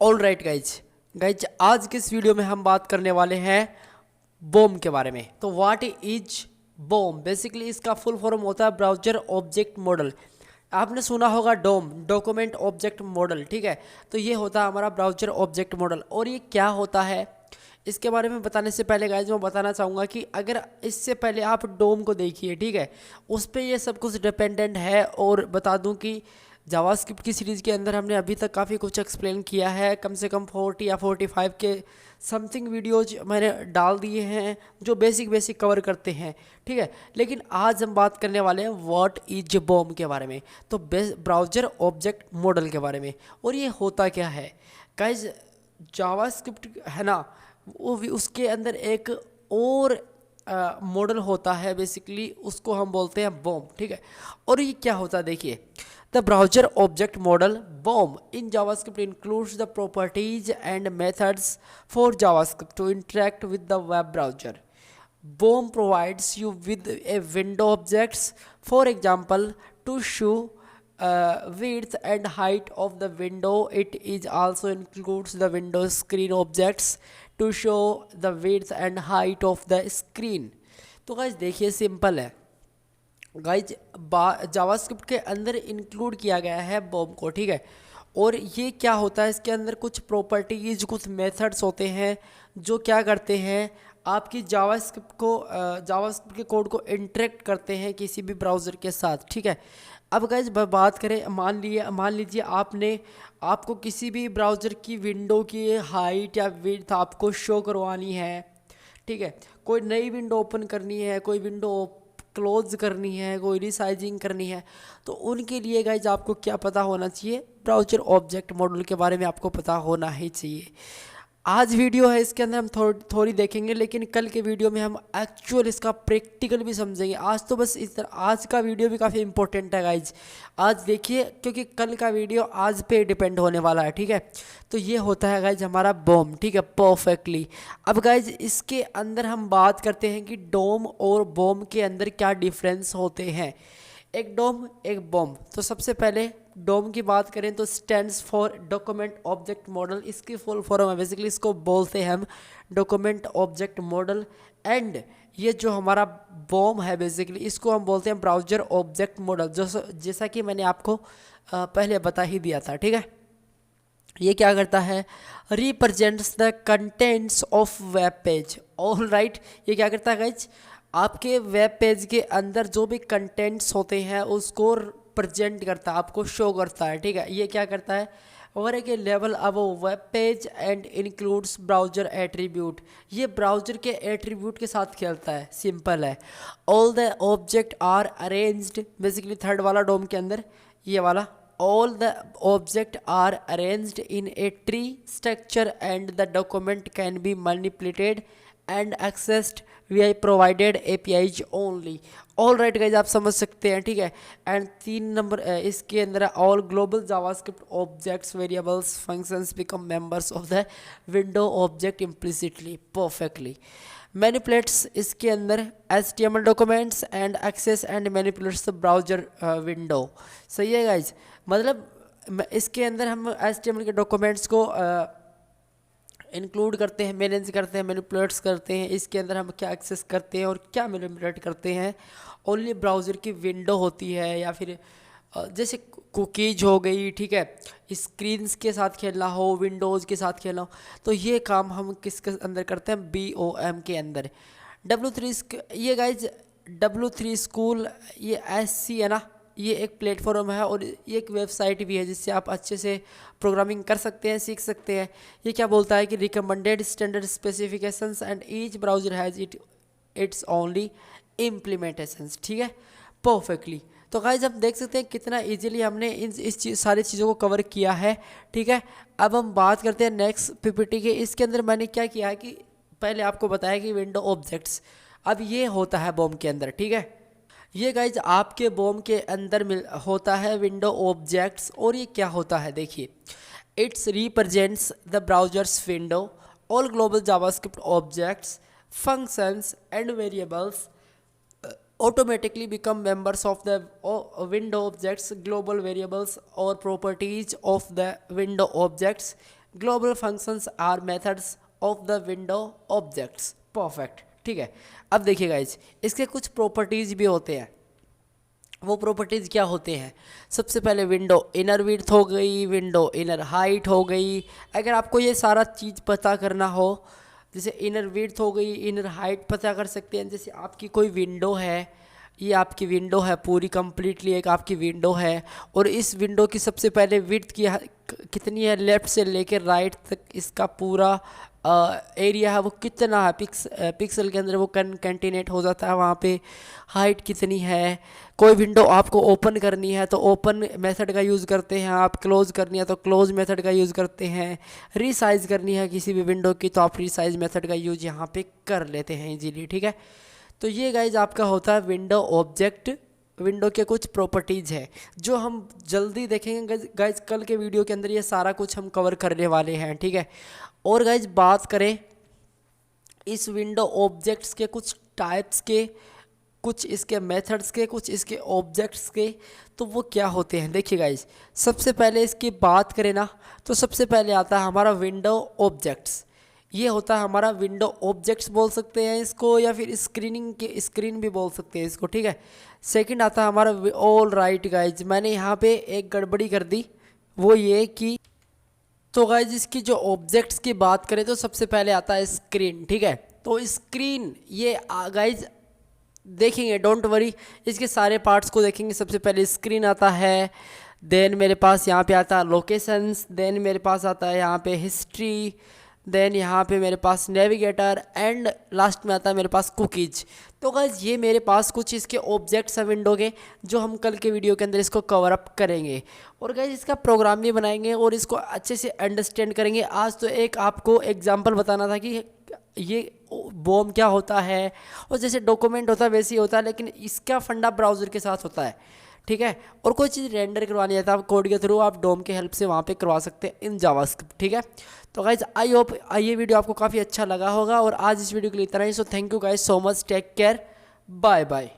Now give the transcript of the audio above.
All right guys आज के इस वीडियो में हम बात करने वाले हैं बॉम के बारे में। तो व्हाट इज बॉम? बेसिकली इसका फुल फॉर्म होता है ब्राउज़र ऑब्जेक्ट मॉडल। आपने सुना होगा डोम, डॉक्यूमेंट ऑब्जेक्ट मॉडल, ठीक है। तो ये होता है हमारा ब्राउज़र ऑब्जेक्ट मॉडल। और ये क्या होता है इसके बारे में बताने से पहले गाइज मैं बताना चाहूँगा कि अगर इससे पहले आप डोम को देखिए, ठीक है, उस पर ये सब कुछ डिपेंडेंट है। और बता दूं कि जावास्क्रिप्ट की सीरीज़ के अंदर हमने अभी तक काफ़ी कुछ एक्सप्लेन किया है। कम से कम 40 या 45 के समथिंग वीडियोज मैंने डाल दिए हैं जो बेसिक कवर करते हैं, ठीक है। लेकिन आज हम बात करने वाले हैं व्हाट इज बॉम के बारे में, तो ब्राउज़र ऑब्जेक्ट मॉडल के बारे में। और ये होता क्या है गाइज, जावास्क्रिप्ट है ना, वो भी उसके अंदर एक और मॉडल होता है, बेसिकली उसको हम बोलते हैं बॉम, ठीक है। और ये क्या होता है देखिए, the browser object model BOM in JavaScript includes the properties and methods for JavaScript to interact with the web browser. BOM provides you with a window objects, for example, to show width and height of the window. It is also includes the window screen objects to show the width and height of the screen. तो guys देखिए simple है guys, JavaScript के अंदर include किया गया है Baum को, ठीक है। और ये क्या होता है, इसके अंदर कुछ प्रॉपर्टीज, कुछ मेथड्स होते हैं जो क्या करते हैं, आपकी जावास्क्रिप्ट के कोड को इंटरेक्ट करते हैं किसी भी ब्राउज़र के साथ, ठीक है। अब गाइज बात करें, मान लीजिए आपको किसी भी ब्राउज़र की विंडो की हाइट या विड्थ आपको शो करवानी है, ठीक है। कोई नई विंडो ओपन करनी है, कोई विंडो क्लोज करनी है, कोई रिसाइजिंग करनी है, तो उनके लिए गाइज आपको क्या पता होना चाहिए, ब्राउज़र ऑब्जेक्ट मॉडल के बारे में आपको पता होना ही चाहिए। आज वीडियो है इसके अंदर हम थोड़ी देखेंगे, लेकिन कल के वीडियो में हम एक्चुअल इसका प्रैक्टिकल भी समझेंगे। आज तो बस इस तरह आज का वीडियो भी काफ़ी इंपॉर्टेंट है गाइज, आज देखिए, क्योंकि कल का वीडियो आज पे डिपेंड होने वाला है, ठीक है। तो ये होता है गाइज हमारा बॉम, ठीक है, परफेक्टली। अब गाइज इसके अंदर हम बात करते हैं कि डोम और बॉम के अंदर क्या डिफरेंस होते हैं, एक डोम एक बॉम। तो सबसे पहले डोम की बात करें तो stands for document object model, इसकी फुल फॉर्म है, बेसिकली इसको बोलते हैं हम डॉक्यूमेंट ऑब्जेक्ट मॉडल। एंड ये जो हमारा बॉम है बेसिकली इसको हम बोलते हैं ब्राउज़र ऑब्जेक्ट मॉडल, जैसा कि मैंने आपको पहले बता ही दिया था, ठीक है। ये क्या करता है, represents the contents of web page. All right, ये क्या करता है गाइज, आपके वेब पेज के अंदर जो भी कंटेंट्स होते हैं उसको प्रेजेंट करता है, आपको शो करता है, ठीक है। ये क्या करता है, और एक लेवल अब web page and includes browser attribute, ये ब्राउज़र के एट्रीब्यूट के साथ खेलता है, सिंपल है। All the object are arranged, basically third वाला डोम के अंदर ये वाला, all the objects are arranged in a tree structure and the document can be manipulated and accessed via provided APIs only. All right guys, आप समझ सकते हैं, ठीक है। एंड 3 नंबर इसके अंदर all global JavaScript objects variables functions become members of the window object implicitly, perfectly. Manipulates इसके अंदर HTML documents and access and manipulates the browser window, सही है गाइज। मतलब इसके अंदर हम HTML के डॉक्यूमेंट्स को इंक्लूड करते हैं, मैनेज करते हैं, मैनिपुलेट्स करते हैं। इसके अंदर हम क्या एक्सेस करते हैं और क्या मैनिपुलेट करते हैं, ओनली ब्राउज़र की विंडो होती है, या फिर जैसे कुकीज हो गई, ठीक है, स्क्रीन्स के साथ खेलना हो, विंडोज़ के साथ खेलना हो, तो ये काम हम किसके अंदर करते हैं, BOM के अंदर। W3 ये गाइज W3 स्कूल, ये SC है ना, ये एक प्लेटफॉर्म है और ये एक वेबसाइट भी है जिससे आप अच्छे से प्रोग्रामिंग कर सकते हैं, सीख सकते हैं। ये क्या बोलता है कि recommended standard specifications and each browser has its only implementations, ठीक है, परफेक्टली। तो गाइस आप देख सकते हैं कितना इजीली हमने सारी चीज़ों को कवर किया है, ठीक है। अब हम बात करते हैं नेक्स्ट PPT के। इसके अंदर मैंने क्या किया है कि पहले आपको बताया कि विंडो ऑब्जेक्ट्स, अब ये होता है बॉम के अंदर, ठीक है। ये गाइज आपके बॉम के अंदर होता है विंडो ऑब्जेक्ट्स। और ये क्या होता है देखिए, it's represents the browsers window, all global JavaScript objects functions and variables automatically become members of the window objects, global variables or properties of the window objects global functions are methods of the window objects. Perfect, ठीक है। अब देखिए guys, इसके कुछ properties भी होते हैं। वो प्रॉपर्टीज़ क्या होते हैं? सबसे पहले विंडो इनर विड्थ हो गई, विंडो इनर हाइट हो गई। अगर आपको ये सारा चीज़ पता करना हो, जैसे इनर विड्थ हो गई, इनर हाइट पता कर सकते हैं। जैसे आपकी कोई विंडो है, ये आपकी विंडो है पूरी कंप्लीटली एक आपकी विंडो है, और इस विंडो की सबसे पहले विड्थ कितनी है, लेफ़्ट से लेकर राइट तक इसका पूरा एरिया है वो कितना है, पिक्सल के अंदर वो कंटिनेट हो जाता है वहाँ पे। हाइट कितनी है। कोई विंडो आपको ओपन करनी है तो ओपन मेथड का यूज़ करते हैं आप, क्लोज़ करनी है तो क्लोज़ मेथड का यूज़ करते हैं, रीसाइज़ करनी है किसी भी विंडो की तो आप रीसाइज़ मेथड का यूज़ यहाँ पे कर लेते हैं इजीली, ठीक है। तो ये गाइज आपका होता है विंडो ऑब्जेक्ट। विंडो के कुछ प्रॉपर्टीज़ है जो हम जल्दी देखेंगे गाइज, कल के वीडियो के अंदर ये सारा कुछ हम कवर करने वाले हैं, ठीक है। और गाइज बात करें इस विंडो ऑब्जेक्ट्स के कुछ टाइप्स के, कुछ इसके मेथड्स के, कुछ इसके ऑब्जेक्ट्स के, तो वो क्या होते हैं देखिए गाइज। सबसे पहले इसकी बात करें ना, तो सबसे पहले आता है हमारा विंडो ऑब्जेक्ट्स। ये होता है हमारा विंडो ऑब्जेक्ट्स बोल सकते हैं इसको, या फिर स्क्रीन भी बोल सकते हैं इसको, ठीक है। सेकंड आता है हमारा ऑल राइट गाइज, मैंने यहाँ पे एक गड़बड़ी कर दी, वो ये कि तो गाइज इसकी जो ऑब्जेक्ट्स की बात करें तो सबसे पहले आता है स्क्रीन, ठीक है। तो स्क्रीन ये गाइज देखेंगे, डोंट वरी, इसके सारे पार्ट्स को देखेंगे। सबसे पहले स्क्रीन आता है, देन मेरे पास यहाँ पे आता है लोकेशंस, देन मेरे पास आता है यहाँ पे हिस्ट्री, देन यहाँ पे मेरे पास नेविगेटर, एंड लास्ट में आता है मेरे पास कुकीज। तो गाइज ये मेरे पास कुछ इसके ऑब्जेक्ट्स हैं विंडो के, जो हम कल के वीडियो के अंदर इसको कवर अप करेंगे, और गाइज इसका प्रोग्राम भी बनाएंगे और इसको अच्छे से अंडरस्टैंड करेंगे। आज तो एक आपको एग्जांपल बताना था कि ये बॉम क्या होता है, और जैसे डॉक्यूमेंट होता है वैसे ही होता है, लेकिन इसका फंडा ब्राउज़र के साथ होता है, ठीक है। और कोई चीज़ रेंडर करवानी है तो आप कोड के थ्रू आप डोम के हेल्प से वहाँ पे करवा सकते हैं इन जावास्क्रिप्ट, ठीक है। तो गाइज आई होप ये वीडियो आपको काफ़ी अच्छा लगा होगा, और आज इस वीडियो के लिए इतना ही। So thank you guys so much, take care, bye bye.